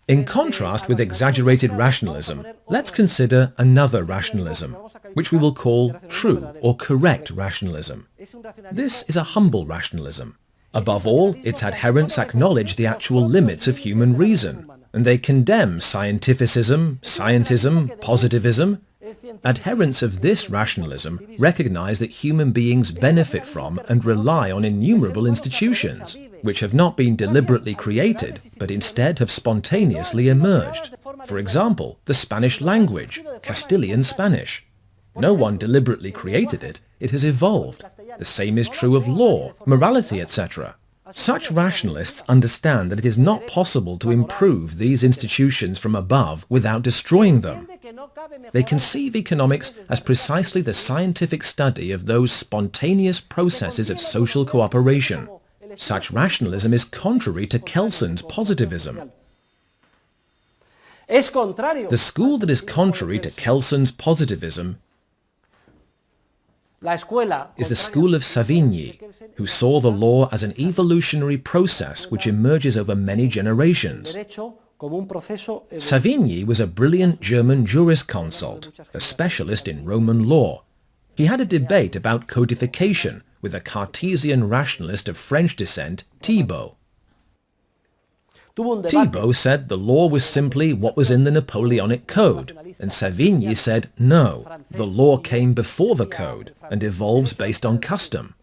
In contrast with exaggerated rationalism, let's consider another rationalism, which we will call true or correct rationalism. This is a humble rationalism. Above all, its adherents acknowledge the actual limits of human reason, and they condemn scientificism, scientism, positivism. Adherents of this rationalism recognize that human beings benefit from and rely on innumerable institutions, which have not been deliberately created, but instead have spontaneously emerged. For example, the Spanish language, Castilian Spanish. No one deliberately created it, it has evolved. The same is true of law, morality, etc. Such rationalists understand that it is not possible to improve these institutions from above without destroying them. They conceive economics as precisely the scientific study of those spontaneous processes of social cooperation. Such rationalism is contrary to Kelson's positivism. The school that is contrary to Kelson's positivism is the school of Savigny, who saw the law as an evolutionary process which emerges over many generations. Savigny was a brilliant German jurisconsult, a specialist in Roman law. He had a debate about codification with a Cartesian rationalist of French descent, Thibaut. Thibaut said the law was simply what was in the Napoleonic Code, and Savigny said no, the law came before the code and evolves based on custom.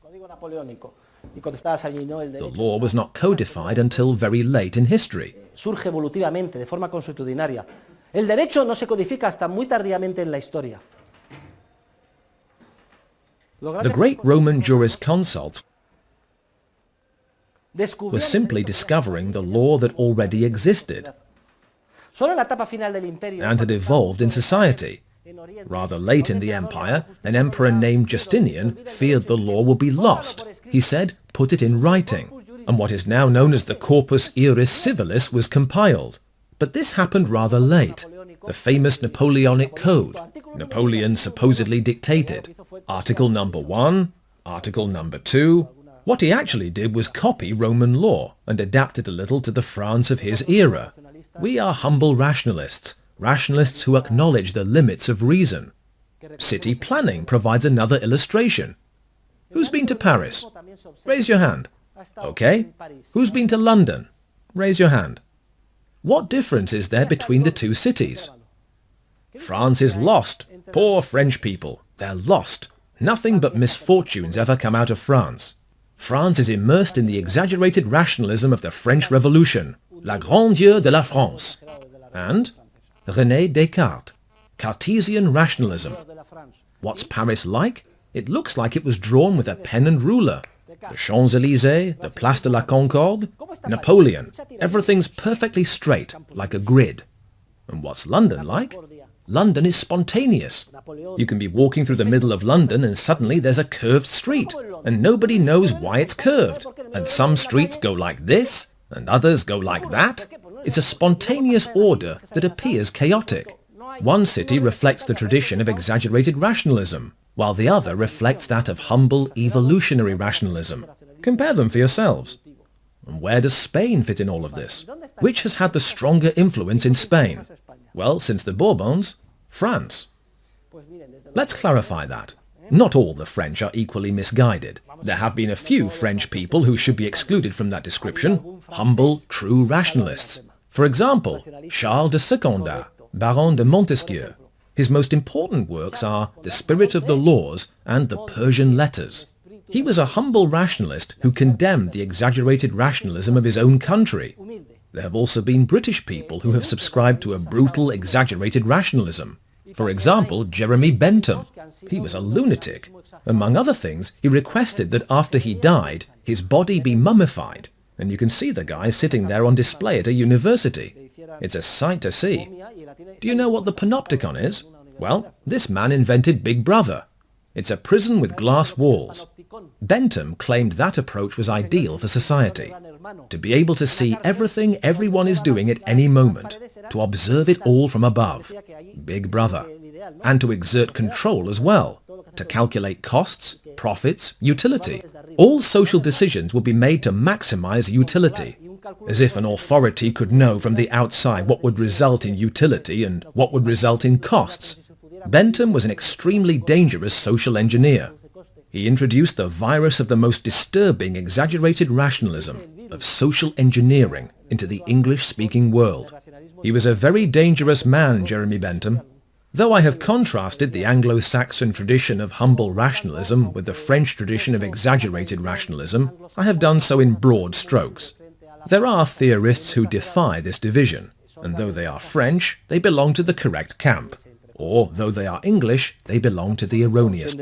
The law was not codified until very late in history. The great Roman jurisconsult was simply discovering the law that already existed and had evolved in society. Rather late in the empire, an emperor named Justinian feared the law would be lost. He said, put it in writing, and what is now known as the Corpus Iuris Civilis was compiled. But this happened rather late. The famous Napoleonic Code, Napoleon supposedly dictated. Article number 1, Article number 2. What he actually did was copy Roman law and adapt it a little to the France of his era. We are humble rationalists, rationalists who acknowledge the limits of reason. City planning provides another illustration. Who's been to Paris? Raise your hand. Okay. Who's been to London? Raise your hand. What difference is there between the two cities? France is lost. Poor French people. They're lost. Nothing but misfortunes ever come out of France. France is immersed in the exaggerated rationalism of the French Revolution, la grandeur de la France. And René Descartes, Cartesian rationalism. What's Paris like? It looks like it was drawn with a pen and ruler. The Champs-Élysées, the Place de la Concorde, Napoleon. Everything's perfectly straight, like a grid. And what's London like? London is spontaneous. You can be walking through the middle of London and suddenly there's a curved street, and nobody knows why it's curved. And some streets go like this, and others go like that. It's a spontaneous order that appears chaotic. One city reflects the tradition of exaggerated rationalism, while the other reflects that of humble evolutionary rationalism. Compare them for yourselves. And where does Spain fit in all of this? Which has had the stronger influence in Spain? Well, since the Bourbons, France. Let's clarify that. Not all the French are equally misguided. There have been a few French people who should be excluded from that description, humble, true rationalists. For example, Charles de Secondat, Baron de Montesquieu. His most important works are The Spirit of the Laws and The Persian Letters. He was a humble rationalist who condemned the exaggerated rationalism of his own country. There have also been British people who have subscribed to a brutal, exaggerated rationalism. For example, Jeremy Bentham. He was a lunatic. Among other things, he requested that after he died, his body be mummified. And you can see the guy sitting there on display at a university. It's a sight to see. Do you know what the panopticon is? Well, this man invented Big Brother. It's a prison with glass walls. Bentham claimed that approach was ideal for society. To be able to see everything everyone is doing at any moment, to observe it all from above. Big Brother. And to exert control as well, to calculate costs, profits, utility. All social decisions will be made to maximize utility. as if an authority could know from the outside what would result in utility and what would result in costs. Bentham was an extremely dangerous social engineer. He introduced the virus of the most disturbing exaggerated rationalism, of social engineering, into the English-speaking world. He was a very dangerous man, Jeremy Bentham. Though I have contrasted the Anglo-Saxon tradition of humble rationalism with the French tradition of exaggerated rationalism, I have done so in broad strokes. There are theorists who defy this division, and though they are French, they belong to the correct camp. Or, though they are English, they belong to the erroneous.